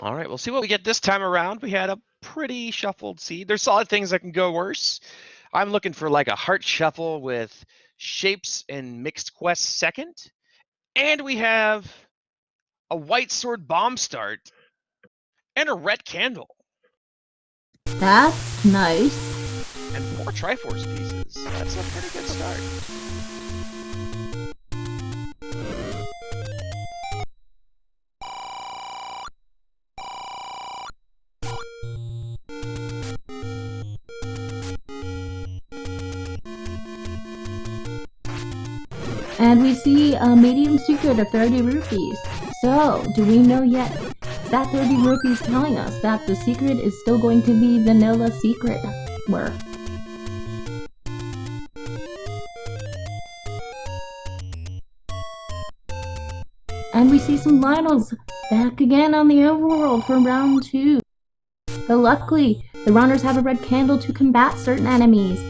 All right, we'll see what we get this time around. We had a pretty shuffled seed. There's solid things that can go worse. I'm looking for like a heart shuffle with shapes and mixed quests second. And we have a white sword bomb start and a red candle. That's nice. And 4 Triforce pieces. That's a pretty good start. And we see a medium secret of 30 rupees. So, do we know yet? That 30 rupees telling us that the secret is still going to be vanilla secret work. And we see some Lionels back again on the overworld for round 2. But luckily, the runners have a red candle to combat certain enemies.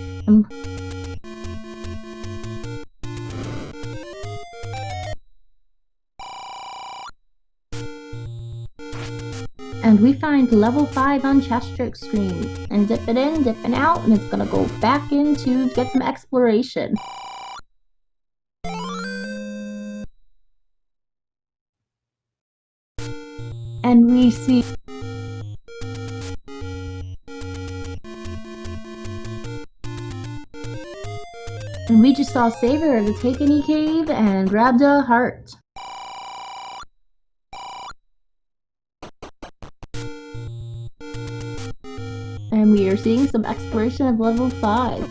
And we find level 5 on Chessjerk screen. And dip it in, dip it out, and it's gonna go back in to get some exploration. And we see and we just saw Saver the Takeney Cave and grabbed a heart. And we are seeing some exploration of level 5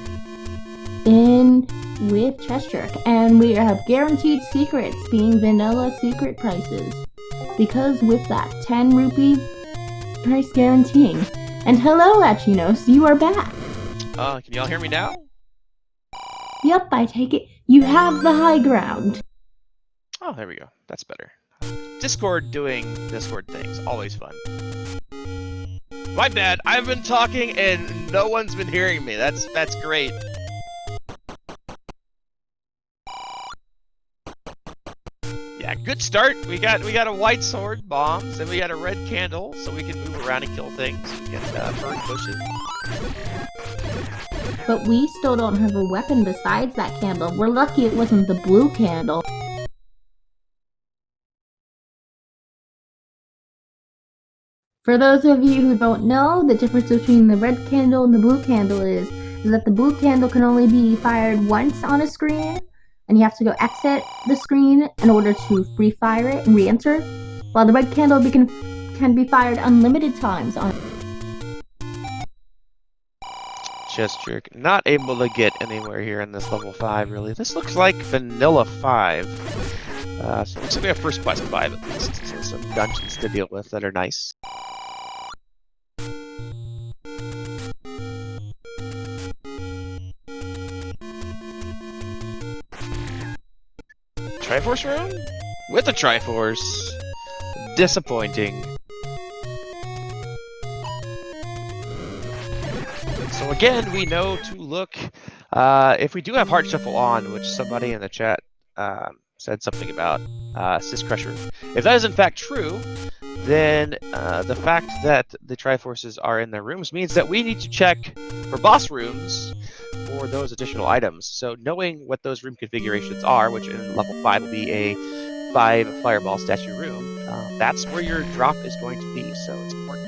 in with Chessjerk. And we have guaranteed secrets being vanilla secret prices. Because with that 10 rupee price guaranteeing. And hello, Achinos, you are back. Can y'all hear me now? Yep, I take it. You have the high ground. Oh, there we go. That's better. Discord doing Discord things. Always fun. My bad. I've been talking and no one's been hearing me. That's great. Yeah, good start. We got a white sword, bombs, and we got a red candle, so we can move around and kill things. We can burn bushes. But we still don't have a weapon besides that candle. We're lucky it wasn't the blue candle. For those of you who don't know, the difference between the red candle and the blue candle is that the blue candle can only be fired once on a screen, and you have to go exit the screen in order to refire it and re-enter, while the red candle can be fired unlimited times on. Chessjerk, not able to get anywhere here in this level 5, really. This looks like vanilla 5. So it looks like we have first quest 5 at least. So some dungeons to deal with that are nice. Triforce room? With a Triforce. Disappointing. So again, we know to look, if we do have Heart Shuffle on, which somebody in the chat said something about, Sis Crusher. If that is in fact true, then the fact that the Triforces are in their rooms means that we need to check for boss rooms for those additional items. So knowing what those room configurations are, which in level 5 will be a 5 fireball statue room, that's where your drop is going to be, so it's important.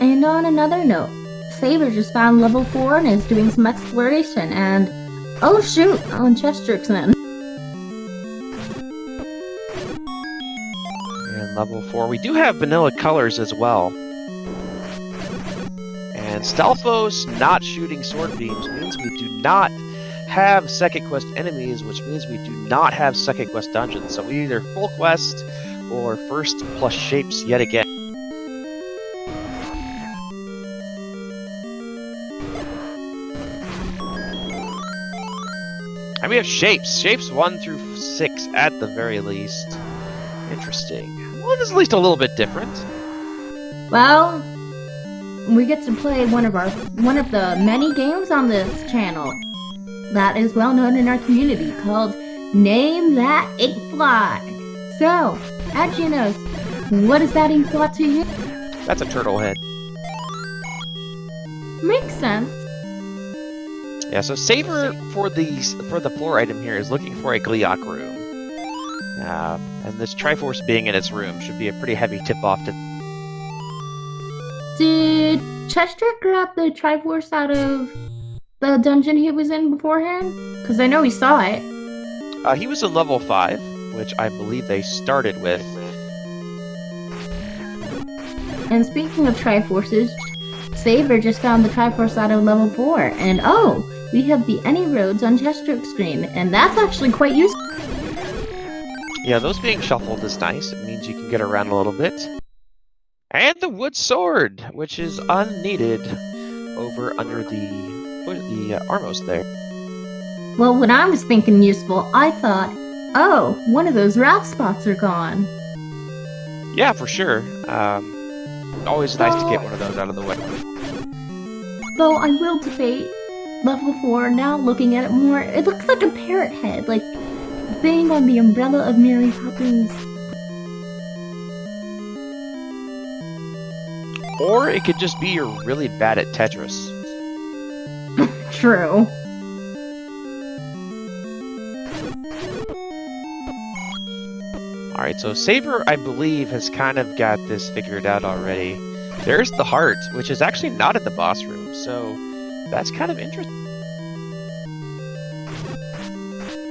And on another note, Saver just found level 4 and is doing some exploration, and oh shoot, on Chessjerk's then. And level 4, we do have vanilla colors as well. And Stalfos not shooting sword beams means we do not have second quest enemies, which means we do not have second quest dungeons. So we either full quest or first plus shapes yet again. And we have shapes. Shapes 1 through 6 at the very least. Interesting. Well, this is at least a little bit different. Well, we get to play one of the many games on this channel that is well known in our community called Name That It Fly. So, as you know, What is adding thought to you? That's a turtle head. Makes sense. Yeah, so Saver for the floor item here is looking for a Gliok room. And this Triforce being in its room should be a pretty heavy tip-off to... Did Chessjerk grab the Triforce out of the dungeon he was in beforehand? Because I know he saw it. He was in level 5, which I believe they started with. And speaking of Triforces, Saver just found the Triforce out of level 4. And oh, we have the Any Roads on Chessjerk's screen. And that's actually quite useful. Yeah, those being shuffled is nice. It means you can get around a little bit. And the wood sword, which is unneeded over under the Armos there. Well, when I was thinking useful, I thought, oh, one of those route spots are gone. Yeah, for sure. Always nice to get one of those out of the way. Though I will debate level 4, now looking at it more, it looks like a parrot head, like being on the umbrella of Mary Poppins. Or it could just be you're really bad at Tetris. True. Alright, so Saber, I believe, has kind of got this figured out already. There's the heart, which is actually not in the boss room, so that's kind of interesting.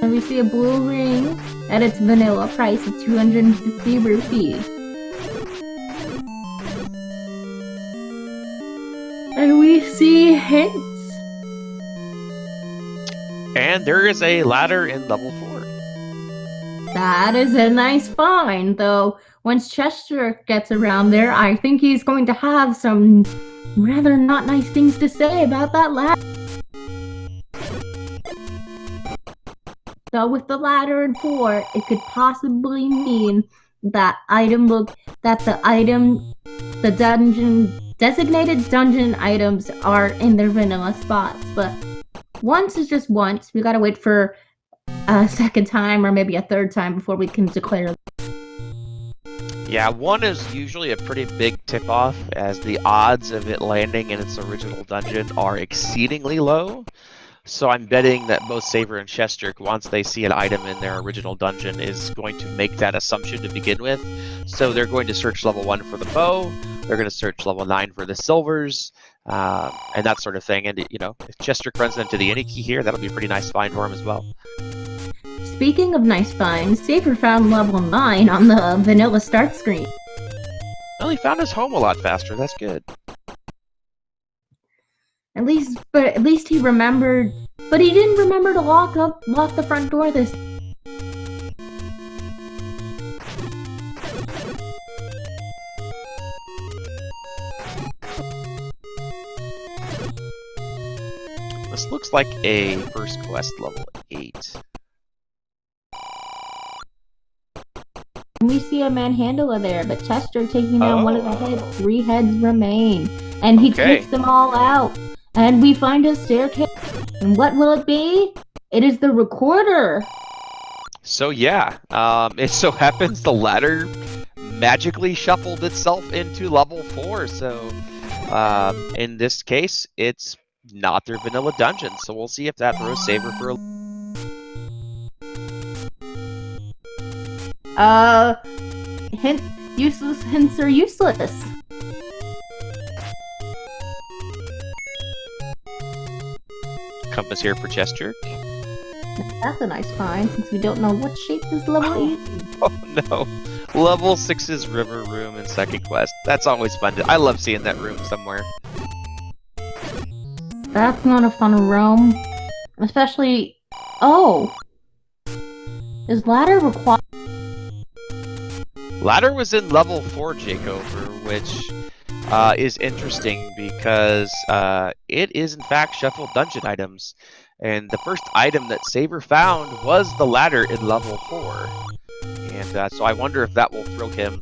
And we see a blue ring at its vanilla price of 250 rupees. And we see hints. And there is a ladder in level 4. That is a nice find, though once Chessjerk gets around there, I think he's going to have some rather not nice things to say about that ladder. So with the ladder in 4, it could possibly mean that the dungeon designated dungeon items are in their vanilla spots. But once is just once. We gotta wait for a second time or maybe a third time before we can declare. Yeah, 1 is usually a pretty big tip-off, as the odds of it landing in its original dungeon are exceedingly low. So I'm betting that both Saver and Chessjerk, once they see an item in their original dungeon, is going to make that assumption to begin with. So they're going to search level 1 for the bow, they're going to search level 9 for the silvers, and that sort of thing. And, you know, if Chessjerk runs into the Any key here, that'll be a pretty nice find for him as well. Speaking of nice finds, Saver found level 9 on the vanilla start screen. Well, he found his home a lot faster, that's good. At least he remembered, but he didn't remember to lock the front door this. This looks like a first quest level 8. We see a manhandler there, but Chessjerk taking down one of the heads. 3 heads remain, and he takes them all out. And we find a staircase. And what will it be? It is the recorder. So yeah, it so happens the ladder magically shuffled itself into level 4. So in this case, it's not their vanilla dungeon. So we'll see if that throws Saver for a... Useless hints are useless. Compass here for Chessjerk. That's a nice find, since we don't know what shape this level is. Oh no. Level 6's river room in second quest. That's always fun. I love seeing that room somewhere. That's not a fun room. Especially... Oh! Is ladder required? Ladder was in level 4, Jakeover, which is interesting because it is in fact shuffled dungeon items. And the first item that Saver found was the ladder in level 4. And so I wonder if that will throw him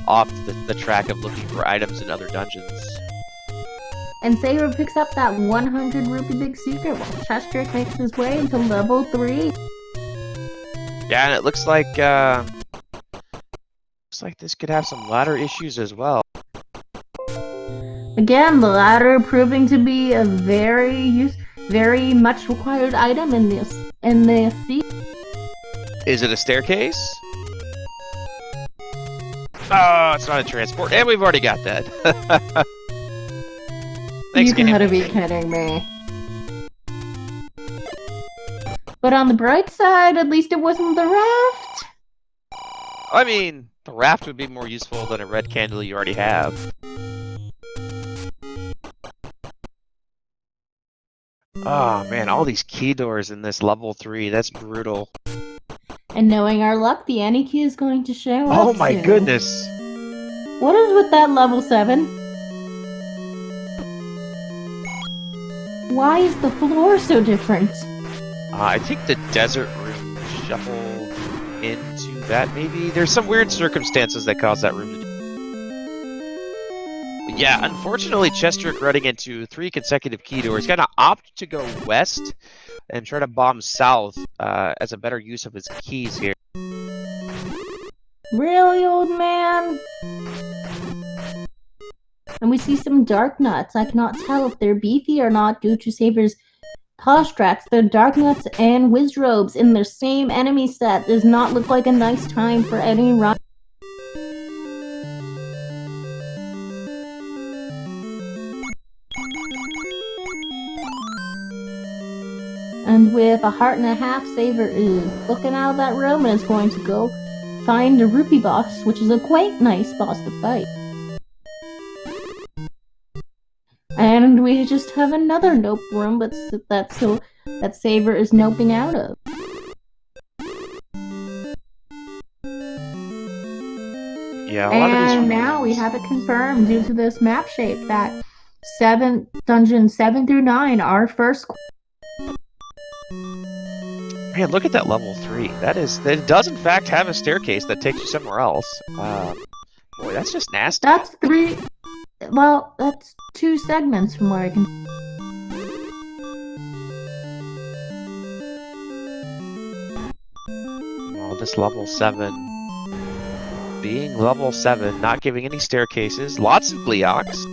off the track of looking for items in other dungeons. And Saver picks up that 100 rupee big secret while Chessjerk makes his way into level 3. Yeah, and it looks like Looks like this could have some ladder issues as well. Again, the ladder proving to be a very much required item in this seed. Is it a staircase? Oh, it's not a transport, and we've already got that. Thanks, You game. gotta be kidding me. But on the bright side, at least it wasn't the raft. I mean, the raft would be more useful than a red candle you already have. Oh man, all these key doors in this level 3, that's brutal. And knowing our luck, the Annie key is going to show up Oh my soon. goodness! What is with that level 7? Why is the floor so different? I think the desert room shuffled into that, maybe? There's some weird circumstances that cause that room to do. Yeah, unfortunately, Chessjerk running into 3 consecutive key doors. Gonna opt to go west and try to bomb south as a better use of his keys here. Really, old man? And we see some dark nuts. I cannot tell if they're beefy or not due to Saver's polish strats. The dark nuts and wizrobes in their same enemy set does not look like a nice time for any run. And with a heart and a half, Saver is looking out of that room and is going to go find a rupee boss, which is a quite nice boss to fight. And we just have another nope room, but that Saver is noping out of. Yeah, a lot of these And now we have it confirmed due to this map shape that dungeons 7 through 9 are first. Man, look at that level 3. That does in fact have a staircase that takes you somewhere else. Boy, that's just nasty. That's 3. Well, that's 2 segments from where I can. Oh, this level 7. Being level 7, not giving any staircases, lots of Gleox.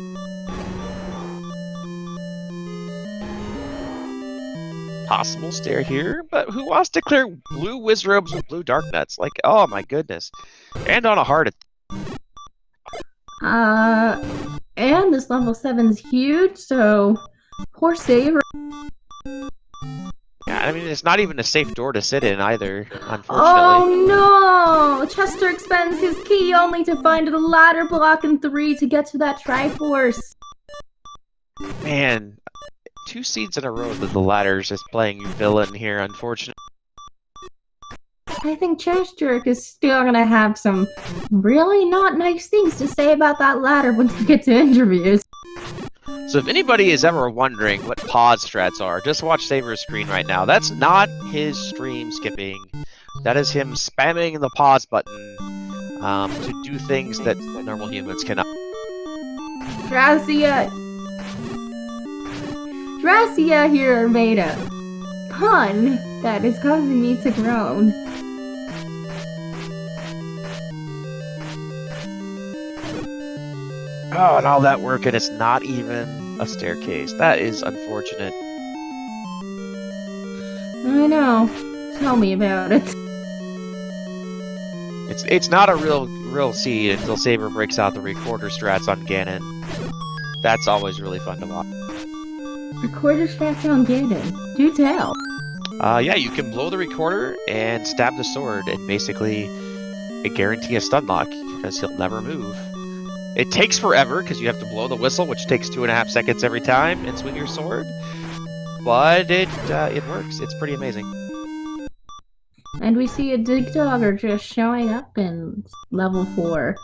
Possible stair here, but who wants to clear blue wizrobes with blue dark nuts? Like, oh my goodness. And on a heart. And this level 7's huge, so poor Saver. Yeah, I mean, it's not even a safe door to sit in either, unfortunately. Oh no! Chessjerk spends his key only to find a ladder block in 3 to get to that Triforce. Man, 2 seeds in a row that the ladder's just playing you villain here, unfortunately. I think Chessjerk is still gonna have some really not nice things to say about that ladder once we get to interviews. So if anybody is ever wondering what pause strats are, just watch Saver's screen right now. That's not his stream skipping. That is him spamming the pause button to do things that normal humans cannot. Dracia here made a pun that is causing me to groan. Oh, and all that work, and it's not even a staircase. That is unfortunate. I know. Tell me about it. It's not a real seed until Saver breaks out the recorder strats on Ganon. That's always really fun to watch. Recorder strats on Ganon. Do tell. Yeah, you can blow the recorder and stab the sword, and basically guarantee a stun lock because he'll never move. It takes forever because you have to blow the whistle, which takes 2.5 seconds every time, and swing your sword. But it works. It's pretty amazing. And we see a dig dogger just showing up in level 4.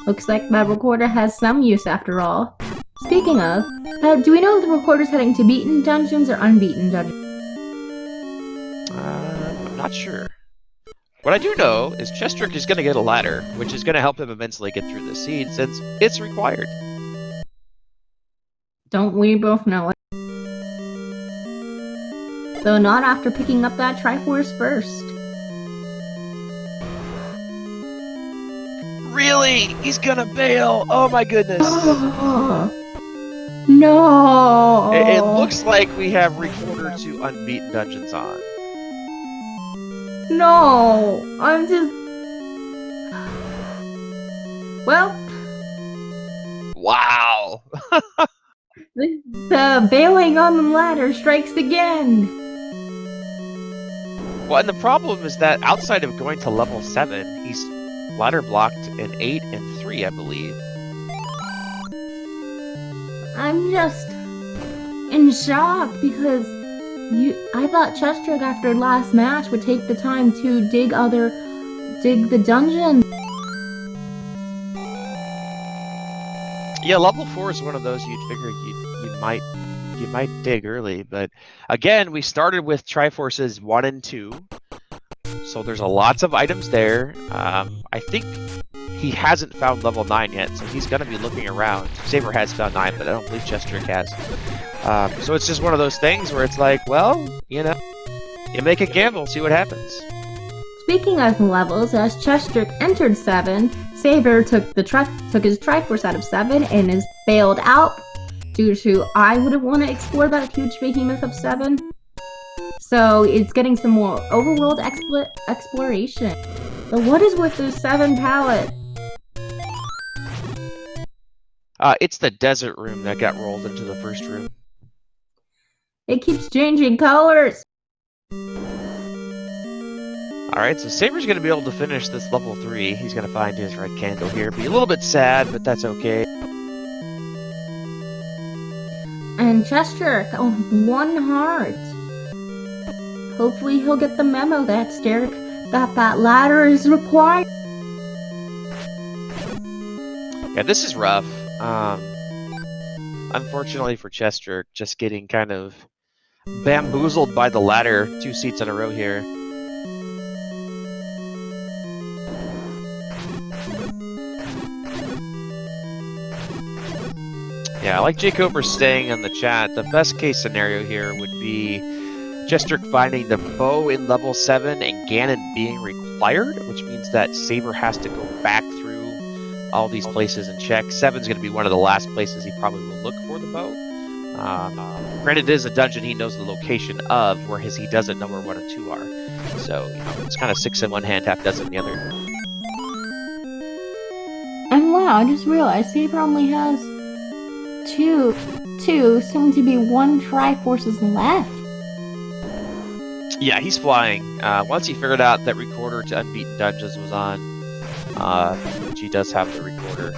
Looks like that recorder has some use after all. Speaking of, do we know if the recorder's heading to beaten dungeons or unbeaten dungeons? I'm not sure. What I do know is Chessjerk is going to get a ladder, which is going to help him immensely get through the seed since it's required. Don't we both know it? Though not after picking up that Triforce first. Really? He's gonna bail. Oh my goodness. No. It looks like we have recorder to unbeaten dungeons on. No. I'm just. Well. Wow. The bailing on the ladder strikes again. Well, and the problem is that outside of going to level 7, he's ladder blocked in 8 and 3, I believe. I'm just in shock because I thought Chessjerk after last match would take the time to dig the dungeon. Yeah, level 4 is one of those you'd figure you might dig early, but again, we started with Triforces 1 and 2, so there's lots of items there. I think he hasn't found level 9 yet, so he's going to be looking around. Saber has found 9, but I don't believe Chessjerk has. So it's just one of those things where it's like, well, you know, you make a gamble, see what happens. Speaking of levels, as Chessjerk entered 7, Saber took his Triforce out of 7 and is bailed out due to I wouldn't want to explore that huge behemoth of 7. So it's getting some more overworld exploration. But what is with this 7 palette? It's the desert room that got rolled into the first room. It keeps changing colors. Alright, so Saber's going to be able to finish this level 3. He's going to find his red candle here. Be a little bit sad, but that's okay. And Chessjerk, oh, 1 heart. Hopefully he'll get the memo that that ladder is required. Yeah, this is rough. Unfortunately for Chessjerk, just getting kind of bamboozled by the ladder 2 seats in a row here. Yeah, like Jake Ober's saying in the chat, the best case scenario here would be Chessjerk finding the bow in level 7 and Ganon being required, which means that Saber has to go back through all these places and check. 7's going to be one of the last places he probably will look for the bow. Granted, it is a dungeon he knows the location of, whereas he doesn't know where 1 and 2 are. So, you know, it's kind of 6 in one hand, half dozen in the other. And wow, I just realized Saber only has two, soon to be 1 Triforces left. Yeah, he's flying. Once he figured out that recorder to unbeaten dungeons was on, which he does have the recorder,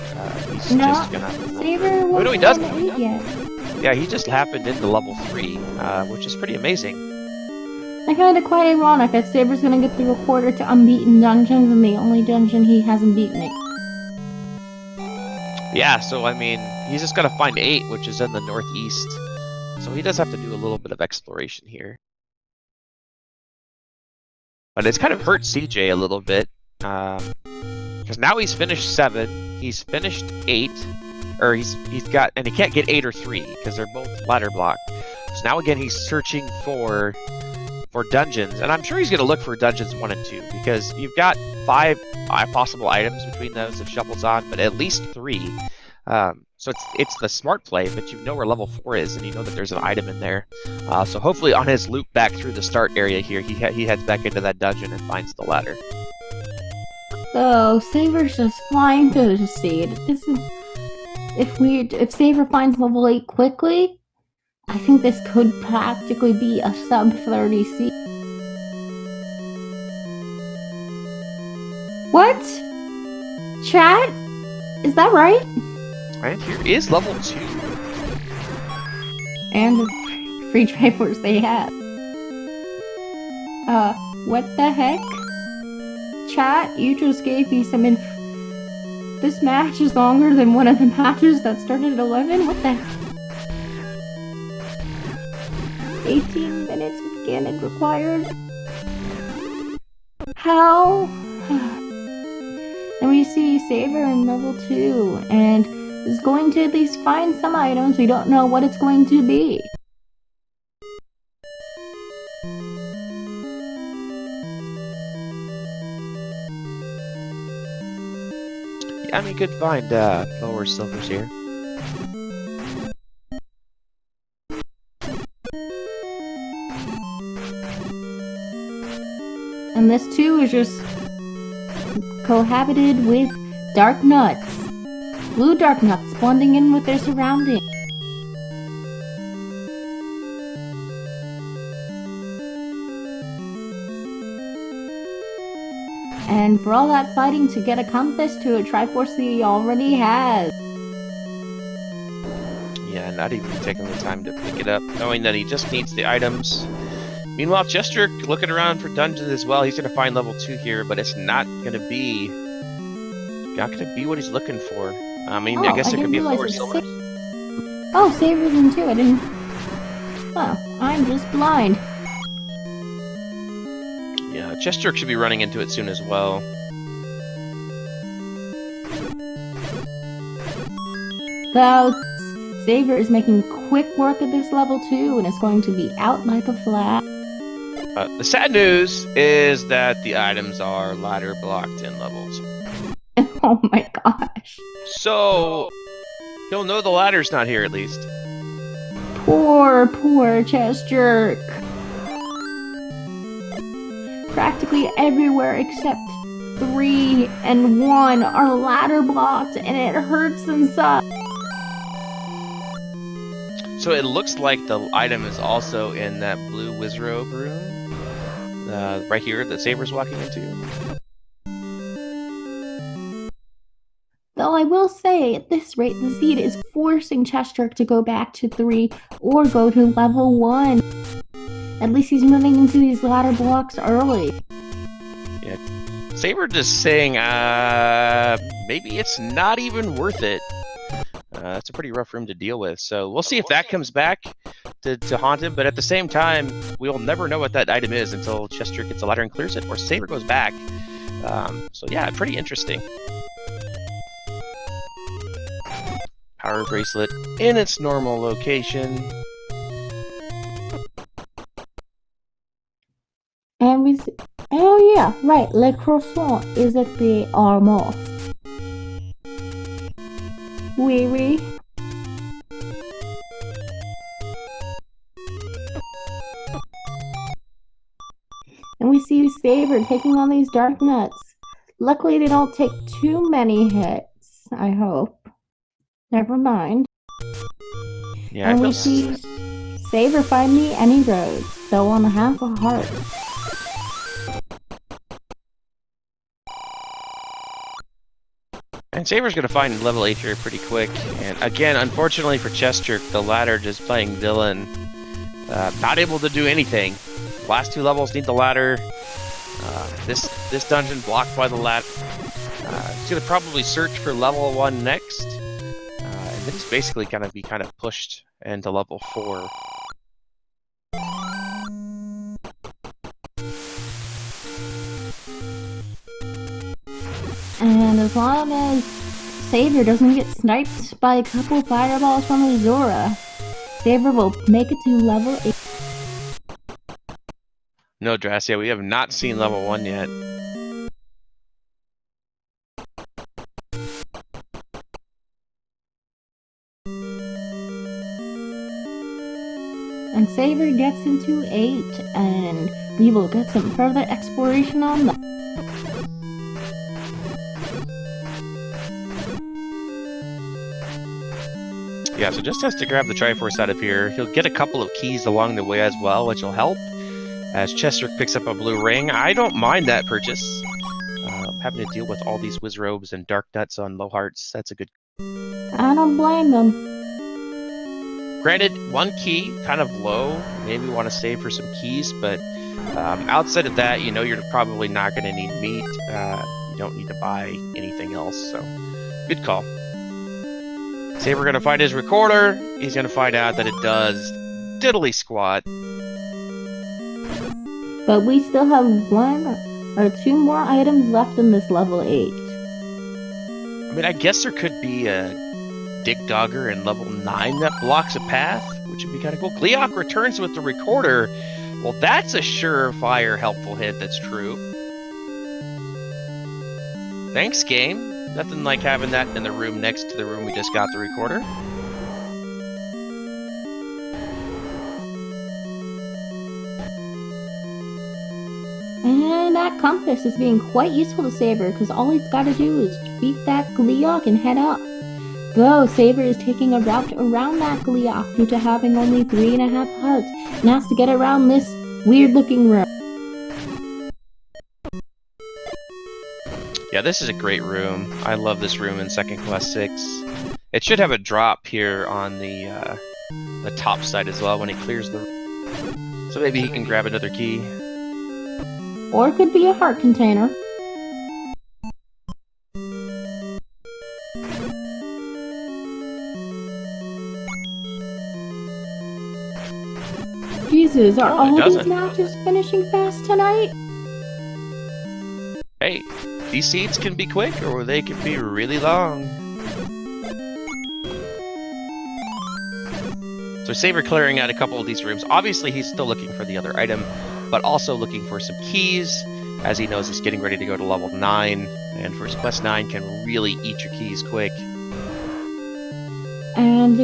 he's just gonna. Saber no, he doesn't. Yet. Yeah, he just happened into level 3, which is pretty amazing. I find it quite ironic that Saber's gonna get the recorder to unbeaten dungeons, and the only dungeon he hasn't beaten it. Yeah, so I mean, he's just gotta find 8, which is in the northeast. So he does have to do a little bit of exploration here. But it's kind of hurt CJ a little bit. Because now he's finished 7, he's finished 8, or he's got, and he can't get 8 or 3, because they're both ladder blocked. So now again, he's searching for dungeons, and I'm sure he's going to look for dungeons 1 and 2, because you've got 5 possible items between those if Shuffle's on, but at least 3. So it's the smart play, but you know where level 4 is, and you know that there's an item in there. So hopefully on his loop back through the start area here, he heads back into that dungeon and finds the ladder. So Saber's just flying through the seed. If Saber finds level 8 quickly, I think this could practically be a sub 30 seed. What? Chat? Is that right? And here is level 2. And the free Triforce they have. What the heck? Chat, you just gave me some This match is longer than one of the matches that started at 11? What the heck? 18 minutes of Ganon required. How? And we see Saber in level 2, and is going to at least find some items. We don't know what it's going to be. anytime you could find lower silvers here. And this too is just cohabited with dark nuts. Blue dark nuts blending in with their surroundings. And for all that fighting to get a compass to a Triforce he already has. Yeah, not even taking the time to pick it up, knowing that he just needs the items. Meanwhile, Chessjerk looking around for dungeons as well. He's going to find level 2 here, but it's not going to be what he's looking for. I mean, I guess it could be lower silver. Oh, Saver's in too. I didn't. Well, I'm just blind. Yeah, Chessjerk should be running into it soon as well. Though Saver is making quick work of this level 2 and is going to be out like a flash. The sad news is that the items are ladder blocked in levels. Oh my gosh. So, he'll know the ladder's not here at least. Poor Chessjerk. Practically everywhere except 3 and 1 are ladder blocked, and it hurts inside. So it looks like the item is also in that blue Wizrobe room. Right here that Saver's walking into. Though I will say, at this rate, the seed is forcing Chessjerk to go back to 3 or go to level 1. At least he's moving into these ladder blocks early. Yeah. Saver just saying, maybe it's not even worth it. That's a pretty rough room to deal with. So we'll see if that comes back to haunt him. But at the same time, we'll never know what that item is until Chessjerk gets a ladder and clears it, or Saver goes back. So yeah, pretty interesting. Power bracelet in its normal location. And we see, oh yeah, right, Le Croissant is at the Armor. Oui. And we see Saver taking on these dark nuts. Luckily, they don't take too many hits, I hope. Never mind. Yeah, and we see Saver find the any road, though on half a heart. And Saver's going to find level 8 here pretty quick. And again, unfortunately for Chessjerk, the ladder just playing villain. Not able to do anything. Last 2 levels need the ladder. This dungeon blocked by the ladder. He's going to probably search for level 1 next. And then he's basically going to be kind of pushed into level 4. And as long as Saver doesn't get sniped by a couple fireballs from Azura, Saver will make it to level 8. No, Dracia, we have not seen level 1 yet. And Saver gets into 8, and we will get some further exploration on that. Yeah, so just has to grab the Triforce out of here. He'll get a couple of keys along the way as well, which will help. As Chessjerk picks up a blue ring, I don't mind that purchase. Having to deal with all these Wizrobes and Dark Nuts on low hearts, that's a good... I don't blame them. Granted, 1 key, kind of low. Maybe want to save for some keys, but outside of that, you know you're probably not going to need meat. You don't need to buy anything else, so good call. Saver gonna find his recorder. He's gonna find out that it does diddly squat. But we still have 1 or 2 more items left in this level 8. I mean, I guess there could be a Dig Dogger in level 9 that blocks a path, which would be kind of cool. Gleok returns with the recorder. Well, that's a surefire helpful hint that's true. Thanks, game. Nothing like having that in the room next to the room we just got the recorder. And that compass is being quite useful to Saber, because all he's got to do is beat that Gleeok and head up. Though Saber is taking a route around that Gleeok due to having only 3.5 hearts, and has to get around this weird-looking room. Yeah, this is a great room. I love this room in Second Quest 6. It should have a drop here on the top side as well when he clears the room. So maybe he can grab another key. Or it could be a heart container. Jesus, are all these matches finishing fast tonight? Hey, these seeds can be quick or they can be really long. So Saber clearing out a couple of these rooms. Obviously he's still looking for the other item, but also looking for some keys, as he knows he's getting ready to go to level 9, and First Quest 9 can really eat your keys quick. And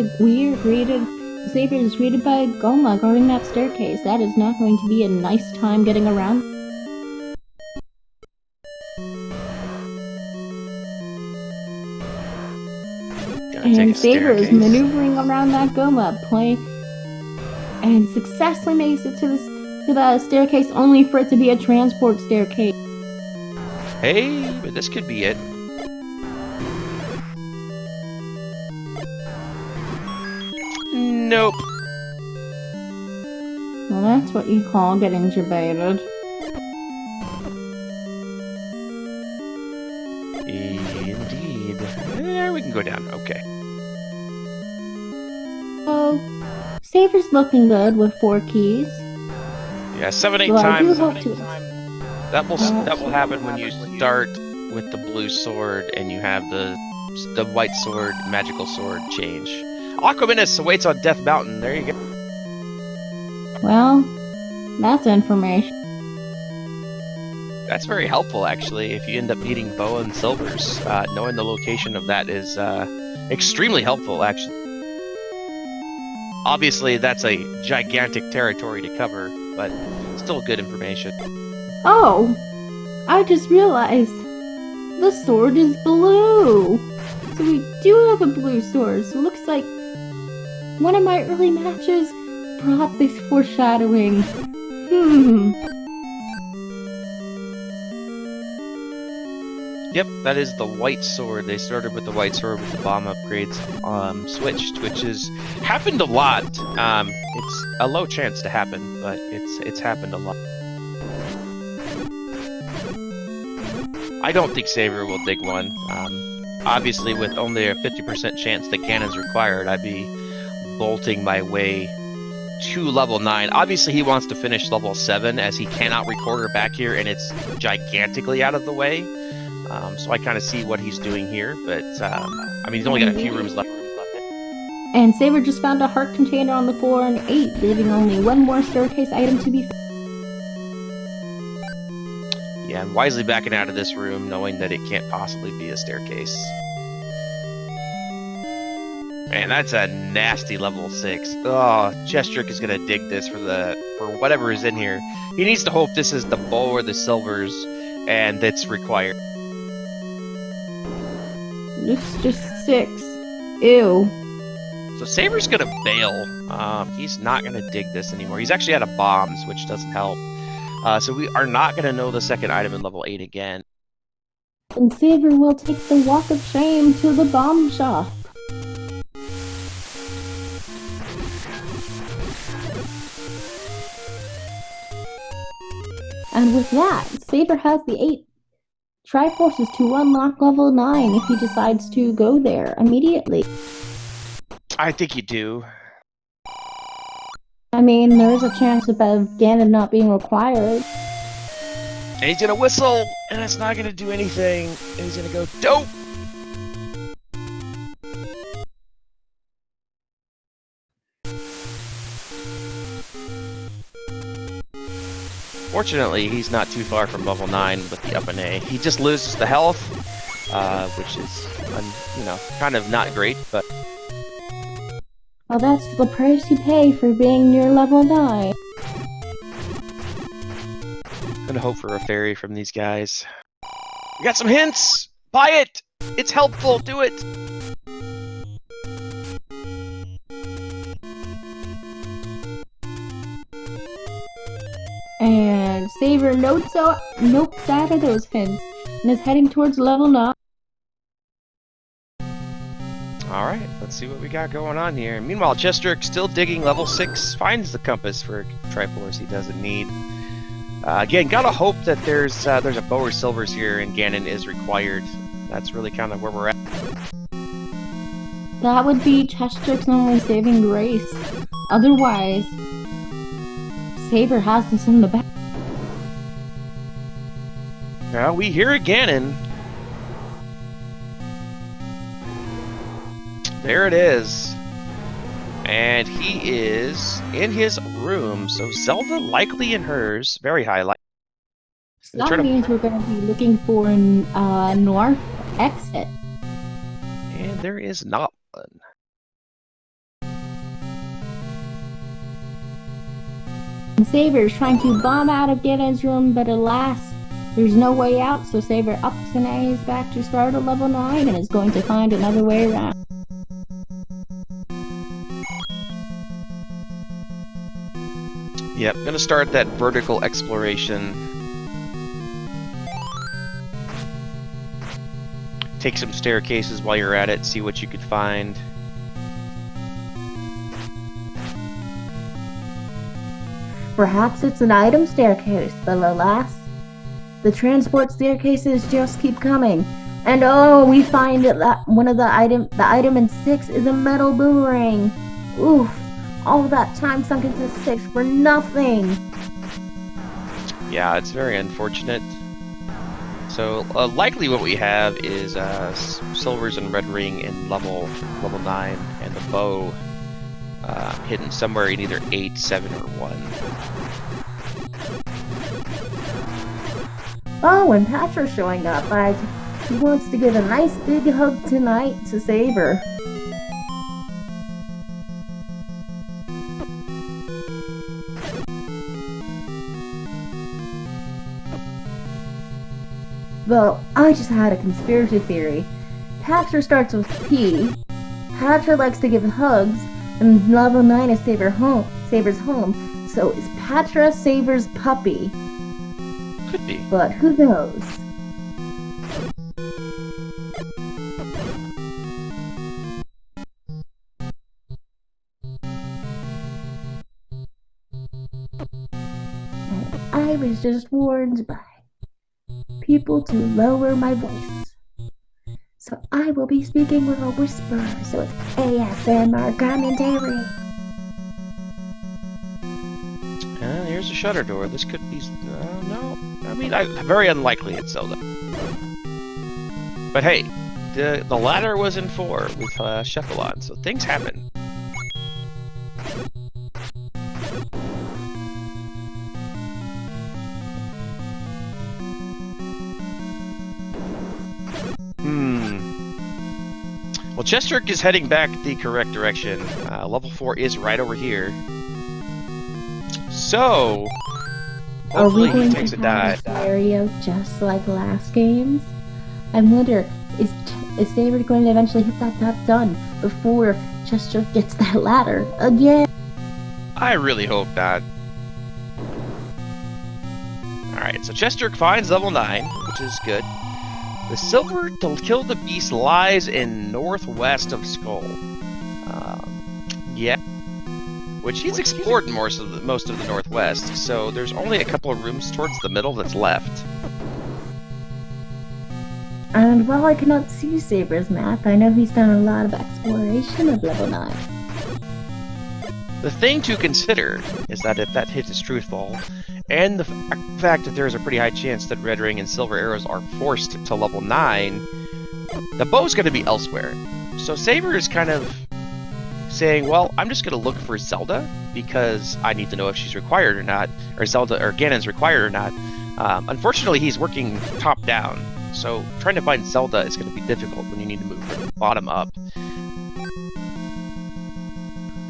Saber is greeted by Goma guarding that staircase. That is not going to be a nice time getting around. And Saber is maneuvering around that Goma, and successfully makes it to the staircase, only for it to be a transport staircase. Hey, but this could be it. Nope. Well, that's what you call getting debated. Indeed. We can go down. Okay. Oh, Saber's looking good with 4 keys. Yeah, 7, 8 well, times. That will happen when you start with the blue sword and you have the white sword, magical sword change. Aquaminus awaits on Death Mountain. There you go. Well, that's information. That's very helpful, actually. If you end up needing bow and silvers, knowing the location of that is extremely helpful, actually. Obviously, that's a gigantic territory to cover, but still good information. Oh, I just realized the sword is blue. So we do have a blue sword. So it looks like one of my early matches brought this foreshadowing. Yep, that is the white sword. They started with the white sword with the bomb upgrades switched, which has happened a lot. It's a low chance to happen, but it's happened a lot. I don't think Saber will dig one. Obviously, with only a 50% chance that Ganon's required, I'd be bolting my way to level 9. Obviously, he wants to finish level 7, as he cannot record her back here, and it's gigantically out of the way. So I kind of see what he's doing here, but I mean, he's only got a few rooms left. And Saber just found a heart container on the floor and 8, leaving only one more staircase item to be found. Yeah, I'm wisely backing out of this room, knowing that it can't possibly be a staircase. Man, that's a nasty level 6. Oh, Chessjerk is gonna dig this for whatever is in here. He needs to hope this is the bow or the silvers, and that's required. It's just 6. Ew. So Saber's gonna bail. He's not gonna dig this anymore. He's actually out of bombs, which doesn't help. So we are not gonna know the second item in level 8 again. And Saber will take the walk of shame to the bomb shop. And with that, Saber has the 8 Triforces to unlock level 9 if he decides to go there immediately. I think you do. I mean, there's a chance about Ganon not being required. And he's gonna whistle, and it's not gonna do anything. And he's gonna go, dope! Fortunately, he's not too far from level 9 with the up and A. He just loses the health, which is, kind of not great, but... Well, that's the price you pay for being near level 9. Gonna hope for a fairy from these guys. We got some hints! Buy it! It's helpful, do it! And Saver notes out of those hints and is heading towards level 9. Alright, let's see what we got going on here. Meanwhile, Chessjerk, still digging level 6, finds the compass for Triforce he doesn't need. Again, gotta hope that there's a bow or silvers here and Ganon is required. That's really kind of where we're at. That would be Chessjerk's only saving grace. Otherwise, Saver has this in the back. Now we hear a Ganon. There it is. And he is in his room, so Zelda likely in hers, very high light. So that means we're going to be looking for a north exit. And there is not one. And Saver is trying to bomb out of Ganon's room, but alas, there's no way out, so Saver ups and A's back to start at level 9 and is going to find another way around. Yep, gonna start that vertical exploration. Take some staircases while you're at it, see what you could find. Perhaps it's an item staircase, but alas, the transport staircases just keep coming. And oh, we find that one of the item in 6 is a metal boomerang. Oof. All that time sunk into 6 for nothing. Yeah, it's very unfortunate. So likely what we have is silvers and red ring in level 9, and the bow hidden somewhere in either 8, 7, or 1. Oh, and Patra's showing up. He wants to give a nice big hug tonight to Saver. Well, I just had a conspiracy theory. Patra starts with P. Patra likes to give hugs, and level 9 is Saver's home. So is Patra Saver's puppy? Could be. But who knows? And I was just warned by people to lower my voice. So I will be speaking with a whisper, so it's ASMR commentary. Here's a shutter door. This could be... no. I mean, very unlikely it's Zelda. But hey, the ladder was in 4 with Shuffle-On, so things happen. Well, Chessjerk is heading back the correct direction. Level 4 is right over here. So, hopefully he takes a dive. Are we going to have a scenario just like last games? I wonder, is Saver going to eventually hit that top done before Chessjerk gets that ladder again? I really hope not. Alright, so Chessjerk finds level 9, which is good. The silver to kill the beast lies in northwest of Skull. Yeah. Which he's explored most of the northwest, so there's only a couple of rooms towards the middle that's left. And while I cannot see Saber's map, I know he's done a lot of exploration of level 9. The thing to consider is that if that hit is truthful, and the fact that there is a pretty high chance that red ring and silver arrows are forced to level 9, the bow's going to be elsewhere. So Saber is kind of saying, well, I'm just going to look for Zelda, because I need to know if she's required or not, or Zelda or Ganon's required or not. Unfortunately, he's working top down, So trying to find Zelda is going to be difficult when you need to move from the bottom up.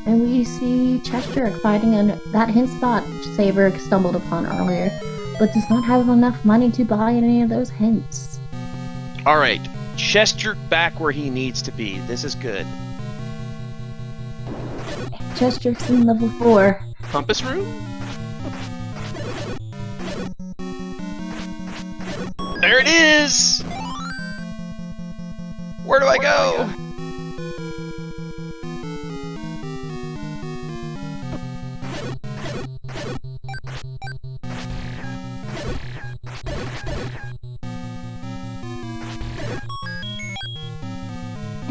And we see Chessjerk fighting in that hint spot Saver stumbled upon earlier, but does not have enough money to buy any of those hints. Alright, Chessjerk back where he needs to be. This is good. Chessjerk's in level 4. Compass room? There it is! Where do I go?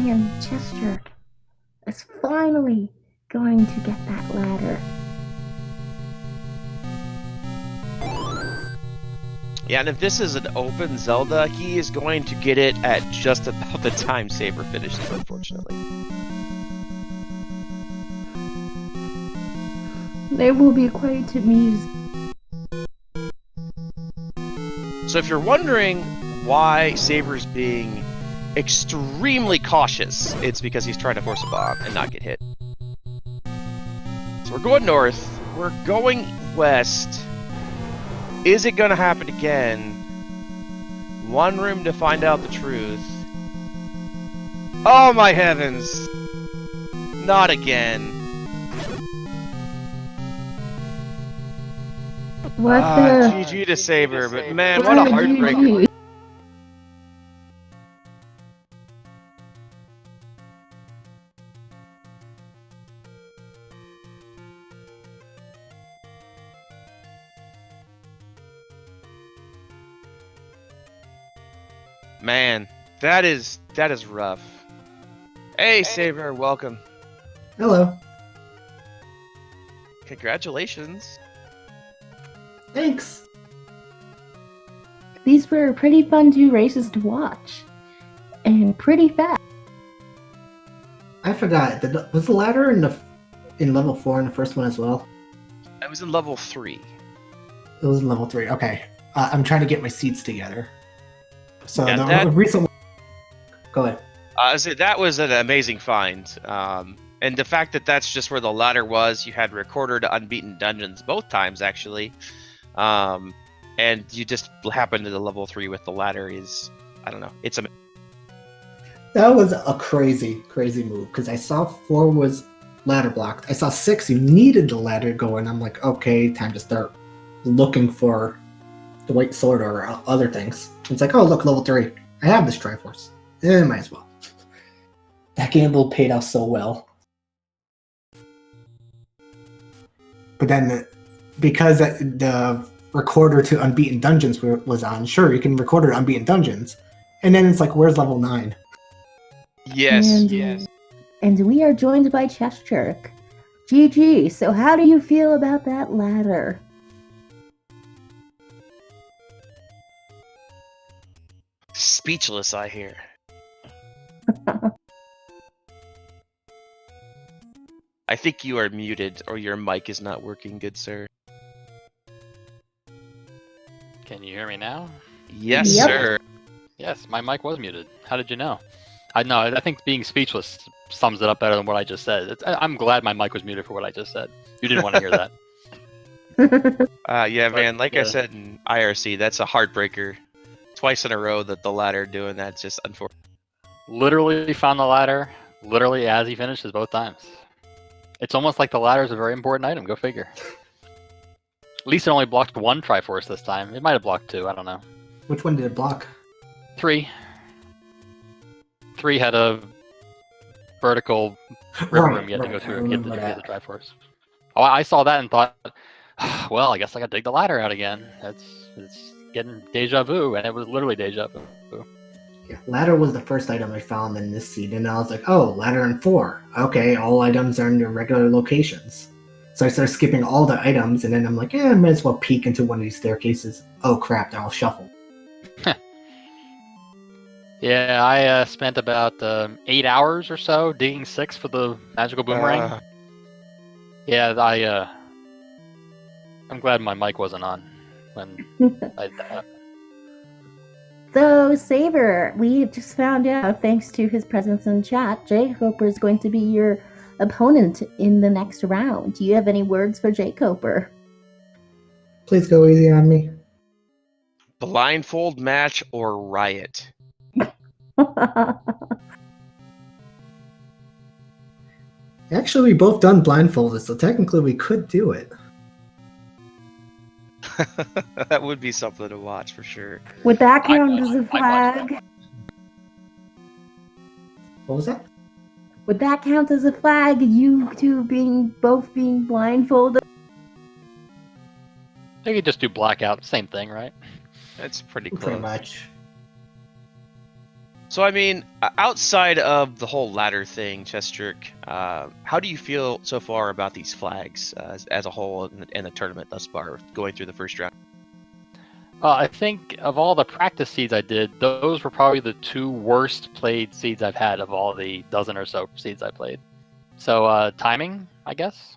And Chessjerk is finally going to get that ladder. Yeah, and if this is an open Zelda, he is going to get it at just about the time Saber finishes, unfortunately. There will be quite amused. So if you're wondering why Saber's being extremely cautious, it's because he's trying to force a bomb and not get hit. So we're going north, we're going west. Is it gonna happen again? One room to find out the truth. Oh my heavens! Not again. What the? GG to Saber, but man, what a heartbreaker. Man, that is rough. Hey, Saber, welcome. Hello. Congratulations. Thanks. These were pretty fun 2 races to watch. And pretty fast. I forgot. Was the ladder in level 4 in the first one as well? I was in level 3. It was in level 3. Okay. I'm trying to get my seats together. So Yeah, the recent. Go ahead. So that was an amazing find. And the fact that that's just where the ladder was, you had recorder to unbeaten dungeons both times actually. And you just happened to the level 3 with the ladder is, I don't know, it's a. That was a crazy move because I saw 4 was ladder blocked. I saw 6 you needed the ladder going. I'm like, okay, time to start looking for the white sword or other things. It's like, oh look, level 3. I have this Triforce. Might as well. That gamble paid off so well. But then, because the recorder to unbeaten dungeons was on, sure, you can record it to unbeaten dungeons. And then it's like, where's level 9? Yes. And we are joined by Chessjerk. GG, so how do you feel about that ladder? Speechless, I hear. I think you are muted or your mic is not working, good sir. Can you hear me now? Yes, Yep. sir. Yes, my mic was muted. How did you know? I think being speechless sums it up better than what I just said. I'm glad my mic was muted for what I just said. You didn't want to hear that. Yeah, man, like I yeah. said in IRC, that's a heartbreaker. Twice in a row that the ladder doing that's just unfortunate. Literally found the ladder, literally as he finishes both times. It's almost like the ladder is a very important item, go figure. At least it only blocked 1 Triforce this time. It might have blocked 2, I don't know. Which one did it block? 3. 3 had a vertical river room you had to go through and get the Triforce. Oh, I saw that and thought, well, I guess I gotta dig the ladder out again. It's getting deja vu, and it was literally deja vu. Yeah, ladder was the first item I found in this seed, and I was like, oh, ladder in 4. Okay, all items are in their regular locations. So I started skipping all the items, and then I'm like, I might as well peek into one of these staircases. Oh crap, they're all shuffled. Yeah, I spent about 8 hours or so digging 6 for the magical boomerang. Yeah, I'm glad my mic wasn't on when I did that. So, Saber, we just found out, thanks to his presence in chat, Jay Coper is going to be your opponent in the next round. Do you have any words for Jay Coper? Please go easy on me. Blindfold match or riot? Actually, we both done blindfolded, so technically we could do it. That would be something to watch for sure. Would that I count watched- as a I watched flag? What was that? Would that count as a flag? You two both being blindfolded? They could just do blackout, same thing, right? That's pretty close. Pretty much. So, I mean, outside of the whole ladder thing, Chessjerk, how do you feel so far about these flags as a whole in the tournament thus far, going through the first round? I think of all the practice seeds I did, those were probably the 2 worst played seeds I've had of all the dozen or so seeds I played. So timing, I guess.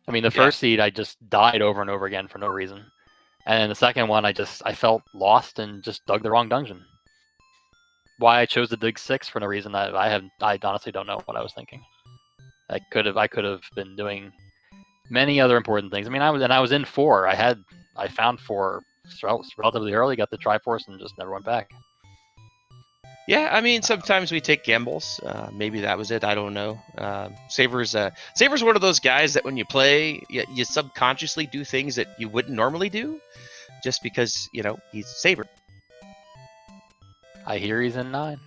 I mean, the first seed I just died over and over again for no reason, and then the second one I felt lost and just dug the wrong dungeon. Why I chose to dig 6 for no reason, I honestly don't know what I was thinking. I could have been doing many other important things. I mean, I was in 4. I found 4 relatively early, got the Triforce, and just never went back. Yeah, I mean, sometimes we take gambles. Maybe that was it. I don't know. Saver's one of those guys that when you play, you subconsciously do things that you wouldn't normally do, just because he's Saver. I hear he's in 9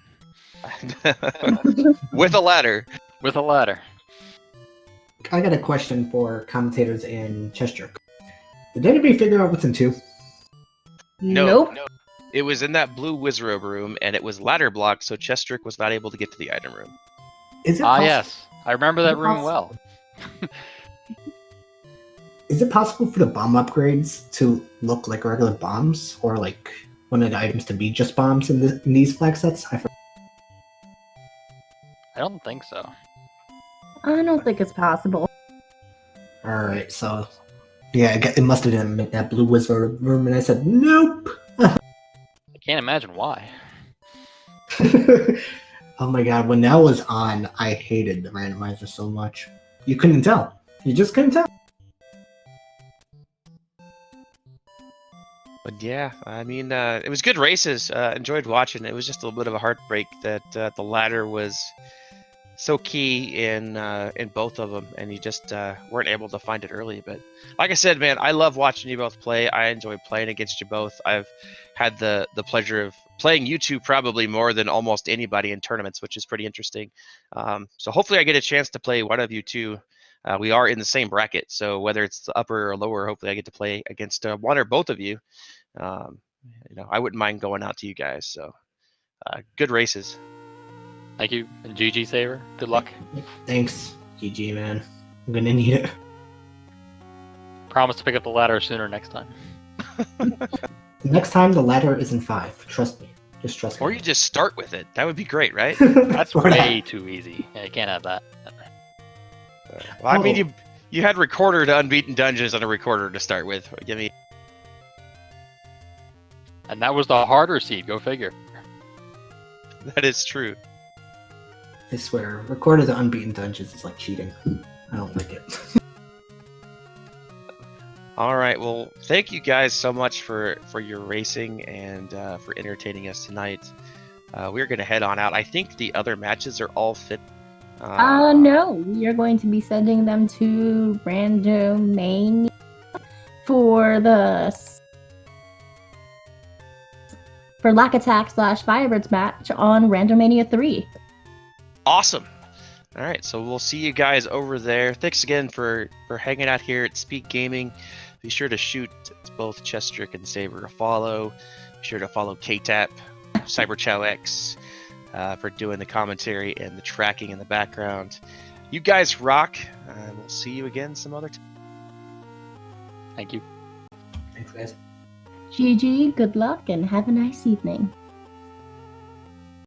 With a ladder. with a ladder. I got a question for commentators in Chessjerk. Did anybody figure out what's in 2? Nope. No. It was in that blue wizard room, and it was ladder blocked, so Chessjerk was not able to get to the item room. Is it Yes, I remember that room well. Is it possible for the bomb upgrades to look like regular bombs, or like one of the items to be just bombs in these flag sets? I don't think so. I don't think it's possible. Alright, so yeah, it must have been in that blue wizard room, and I said, nope! I can't imagine why. Oh my god, when that was on, I hated the randomizer so much. You couldn't tell. You just couldn't tell. But yeah, I mean, it was good races. Enjoyed watching. It was just a little bit of a heartbreak that the ladder was so key in both of them, and you just weren't able to find it early. But like I said, man, I love watching you both play. I enjoy playing against you both. I've had the pleasure of playing you two probably more than almost anybody in tournaments, which is pretty interesting. So hopefully I get a chance to play one of you two. We are in the same bracket, so whether it's the upper or lower, hopefully I get to play against one or both of you. I wouldn't mind going out to you guys. So good races. Thank you, and GG Saver. Good luck. Thanks, GG, man. I'm gonna need it. Promise to pick up the ladder sooner next time. Next time, the ladder is in 5. Trust me. Just trust me. Or you just start with it. That would be great, right? That's Or way that. too easy. Yeah, you can't have that. Well, I mean, you had recorder to unbeaten dungeons and a recorder to start with. Give me. And that was the harder seed. Go figure. That is true. I swear, recorded to unbeaten dungeons is like cheating. I don't like it. All right. Well, thank you guys so much for your racing and for entertaining us tonight. We're going to head on out. I think the other matches are all fit. No, we are going to be sending them to Randomizer for Lack Attack / Firebirds match on Randomania 3. Awesome. All right. So we'll see you guys over there. Thanks again for hanging out here at SpeedGaming. Be sure to shoot both Chessjerk and Saber a follow. Be sure to follow KTAP, CyberChowX, for doing the commentary and the tracking in the background. You guys rock, and we'll see you again some other time. Thank you. Thanks, guys. GG, good luck, and have a nice evening.